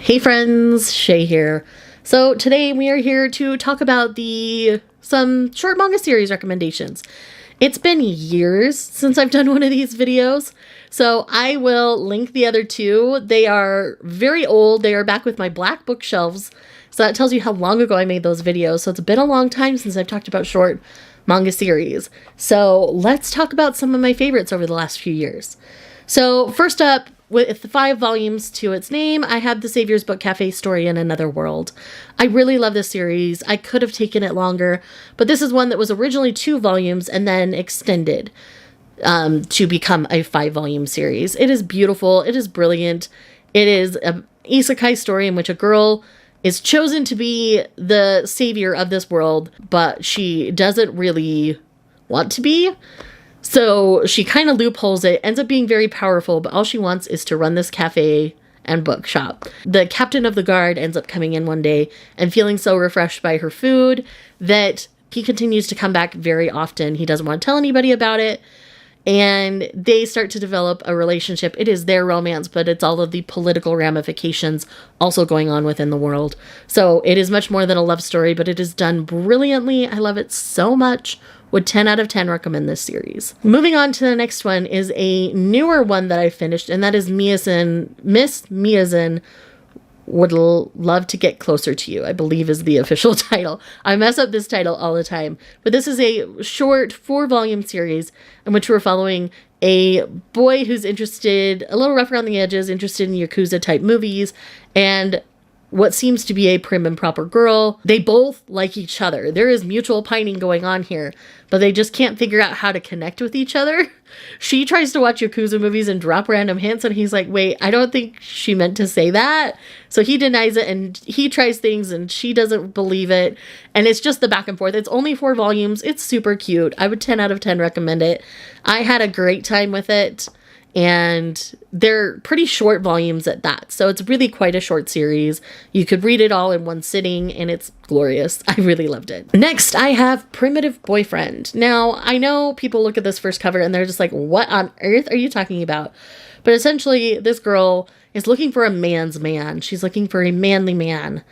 Hey friends, Shay here. So today we are here to talk about some short manga series recommendations. It's been years since I've done one of these videos, so I will link the other two. They are very old. They are back with my black bookshelves, so that tells you how long ago I made those videos. So it's been a long time since I've talked about short manga series. So let's talk about some of my favorites over the last few years. So first up, with the 5 volumes to its name, I had The Savior's Book Cafe Story in Another World. I really love this series. I could have taken it longer, but this is one that was originally 2 volumes and then extended to become a 5-volume series. It is beautiful. It is brilliant. It is an isekai story in which a girl is chosen to be the savior of this world, but she doesn't really want to be. So she kind of loopholes it, ends up being very powerful, but all she wants is to run this cafe and bookshop. The captain of the guard ends up coming in one day and feeling so refreshed by her food that he continues to come back very often. He doesn't want to tell anybody about it, and they start to develop a relationship. It is their romance, but it's all of the political ramifications also going on within the world. So it is much more than a love story, but it is done brilliantly. I love it so much. Would 10 out of 10 recommend this series. Moving on to the next one is a newer one that I finished, and that is Meisen. Miss Meisen Would Love to Get Closer to You, I believe is the official title. I mess up this title all the time. But this is a short 4-volume series in which we're following a boy who's interested, a little rough around the edges, interested in Yakuza type movies, and what seems to be a prim and proper girl. They both like each other. There is mutual pining going on here, but they just can't figure out how to connect with each other. She tries to watch Yakuza movies and drop random hints, and he's like, wait, I don't think she meant to say that. So he denies it, and he tries things, and she doesn't believe it. And it's just the back and forth. It's only 4 volumes. It's super cute. I would 10 out of 10 recommend it. I had a great time with it. And they're pretty short volumes at that. So it's really quite a short series. You could read it all in one sitting, and it's glorious. I really loved it. Next, I have Primitive Boyfriend. Now, I know people look at this first cover and they're just like, what on earth are you talking about? But essentially, this girl is looking for a man's man. She's looking for a manly man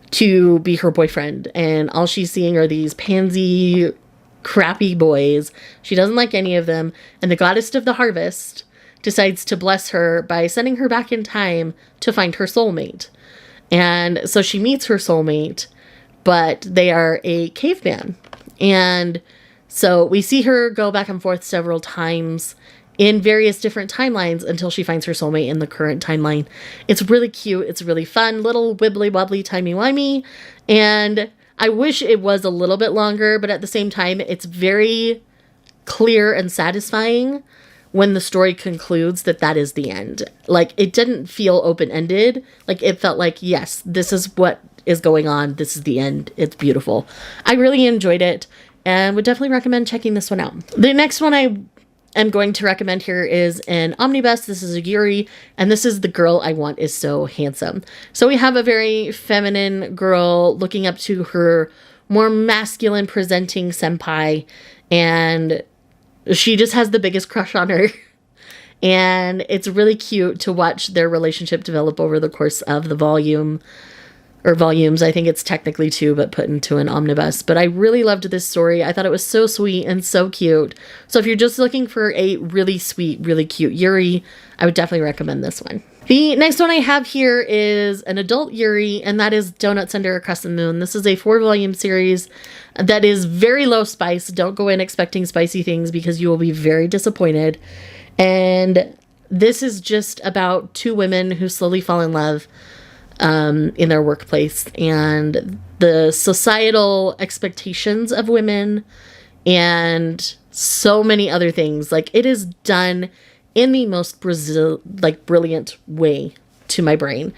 to be her boyfriend. And all she's seeing are these pansy, crappy boys. She doesn't like any of them. And the goddess of the harvest decides to bless her by sending her back in time to find her soulmate. And so she meets her soulmate, but they are a caveman. And so we see her go back and forth several times in various different timelines until she finds her soulmate in the current timeline. It's really cute. It's really fun. Little wibbly wobbly timey-wimey. And I wish it was a little bit longer, but at the same time, it's very clear and satisfying when the story concludes that is the end. Like, it didn't feel open-ended. Like, it felt like, yes, this is what is going on. This is the end. It's beautiful. I really enjoyed it and would definitely recommend checking this one out. The next one I am going to recommend here is an omnibus. This is a Yuri, and this is The Girl I Want Is So Handsome. So we have a very feminine girl looking up to her more masculine presenting senpai, and she just has the biggest crush on her. And it's really cute to watch their relationship develop over the course of the volumes. I think it's technically 2, but put into an omnibus. But I really loved this story. I thought it was so sweet and so cute. So if you're just looking for a really sweet, really cute Yuri, I would definitely recommend this one. The next one I have here is an adult Yuri, and that is Donuts Under a Crescent Moon. This is a 4-volume series that is very low spice. Don't go in expecting spicy things because you will be very disappointed. And this is just about 2 women who slowly fall in love in their workplace, and the societal expectations of women and so many other things. Like, it is done in the most brilliant way to my brain.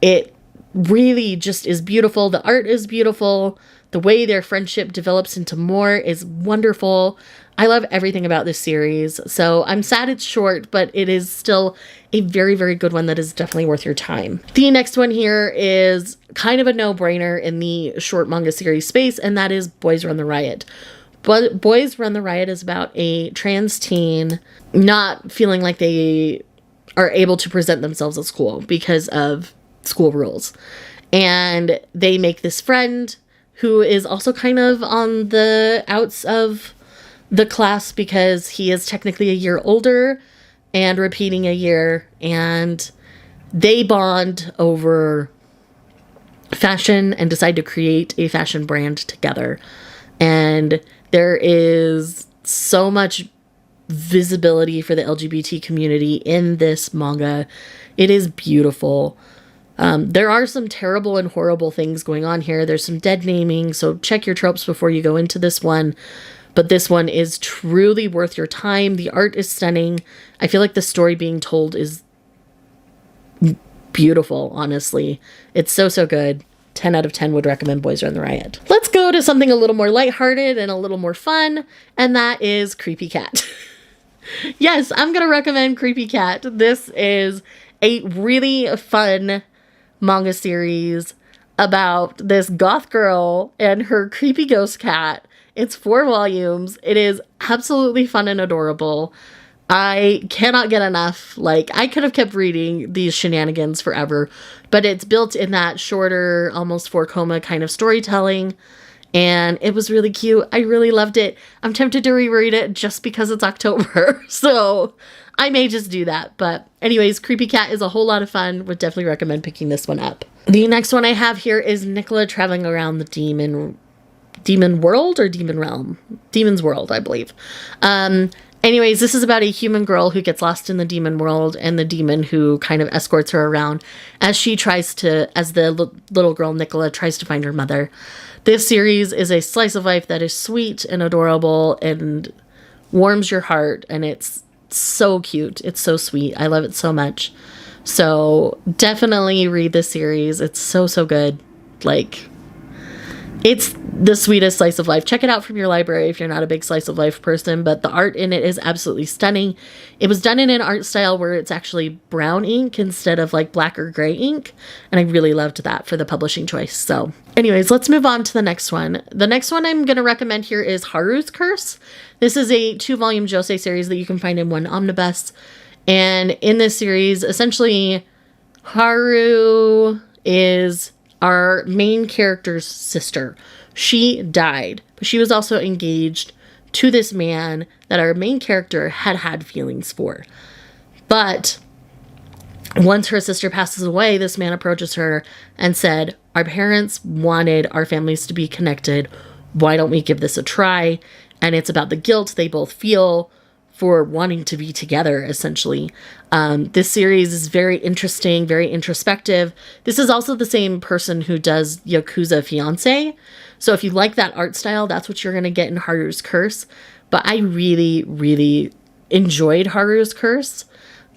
It really just is beautiful. The art is beautiful. The way their friendship develops into more is wonderful. I love everything about this series. So I'm sad it's short, but it is still a very, very good one that is definitely worth your time. The next one here is kind of a no-brainer in the short manga series space, and that is Boys Run The Riot. But Boys Run The Riot is about a trans teen not feeling like they are able to present themselves at school because of school rules. And they make this friend who is also kind of on the outs of the class because he is technically a year older and repeating a year, and they bond over fashion and decide to create a fashion brand together. And there is so much visibility for the LGBT community in this manga. It is beautiful. There are some terrible and horrible things going on here. There's some dead naming, so check your tropes before you go into this one. But this one is truly worth your time. The art is stunning. I feel like the story being told is beautiful, honestly. It's so, so good. 10 out of 10 would recommend Boys Run The Riot. Let's go to something a little more lighthearted and a little more fun, and that is Creepy Cat. Yes, I'm going to recommend Creepy Cat. This is a really fun manga series about this goth girl and her creepy ghost cat. It's 4 volumes. It is absolutely fun and adorable. I cannot get enough. Like, I could have kept reading these shenanigans forever, but it's built in that shorter, almost 4-coma kind of storytelling, and it was really cute. I really loved it. I'm tempted to reread it just because it's October, so I may just do that. But anyways, Creepy Cat is a whole lot of fun. Would definitely recommend picking this one up. The next one I have here is Nicola traveling around the demon world or demon realm? Demon's world, I believe. Anyways, this is about a human girl who gets lost in the demon world and the demon who kind of escorts her around as she tries to, as the little girl Nicola tries to find her mother. This series is a slice of life that is sweet and adorable and warms your heart, and it's so cute. It's so sweet. I love it so much. So definitely read this series. It's so, so good. Like, it's the sweetest slice of life. Check it out from your library if you're not a big slice of life person, but the art in it is absolutely stunning. It was done in an art style where it's actually brown ink instead of like black or gray ink, and I really loved that for the publishing choice. So anyways, let's move on to the next one. The next one I'm going to recommend here is Harus Curse. This is a 2-volume josei series that you can find in one omnibus. And in this series, essentially, Haru is our main character's sister. She died, but she was also engaged to this man that our main character had feelings for. But once her sister passes away, this man approaches her and said, "Our parents wanted our families to be connected. Why don't we give this a try?" And it's about the guilt they both feel for wanting to be together, essentially. This series is very interesting, very introspective. This is also the same person who does Yakuza Fiancé. So if you like that art style, that's what you're going to get in Harus Curse. But I really, really enjoyed Harus Curse.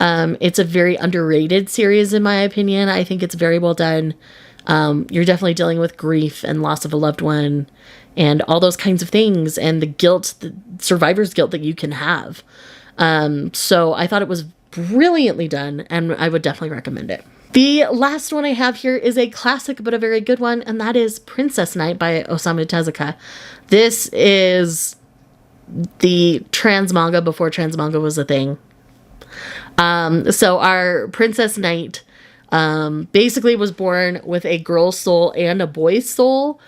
It's a very underrated series, in my opinion. I think it's very well done. You're definitely dealing with grief and loss of a loved one and all those kinds of things, and the guilt, the survivor's guilt that you can have. So I thought it was brilliantly done, and I would definitely recommend it. The last one I have here is a classic, but a very good one, and that is Princess Knight by Osamu Tezuka. This is the trans manga before trans manga was a thing. So our Princess Knight basically was born with a girl's soul and a boy's soul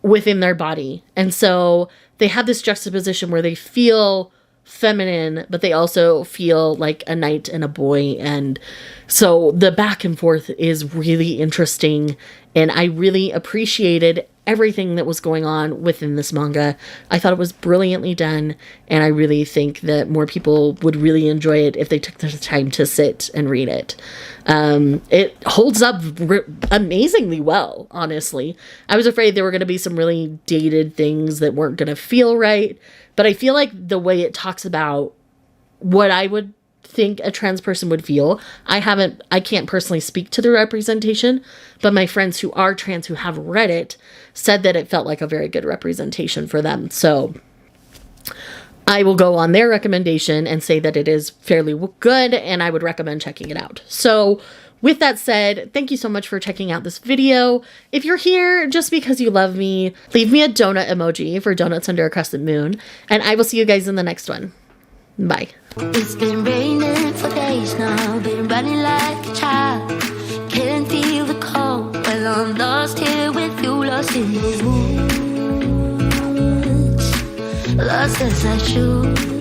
within their body. And so they have this juxtaposition where they feel feminine, but they also feel like a knight and a boy. And so the back and forth is really interesting. And I really appreciated everything that was going on within this manga. I thought it was brilliantly done, and I really think that more people would really enjoy it if they took the time to sit and read it. It holds up amazingly well, honestly. I was afraid there were going to be some really dated things that weren't going to feel right, but I feel like the way it talks about what I would think a trans person would feel. I can't personally speak to the representation, but my friends who are trans who have read it said that it felt like a very good representation for them. So I will go on their recommendation and say that it is fairly good, and I would recommend checking it out. So with that said, thank you so much for checking out this video. If you're here just because you love me, leave me a donut emoji for donuts under a crescent moon, and I will see you guys in the next one. Bye. It's been raining for days now, been running like a child. Can't feel the I'm lost here with you, lost in these woods, lost as I should.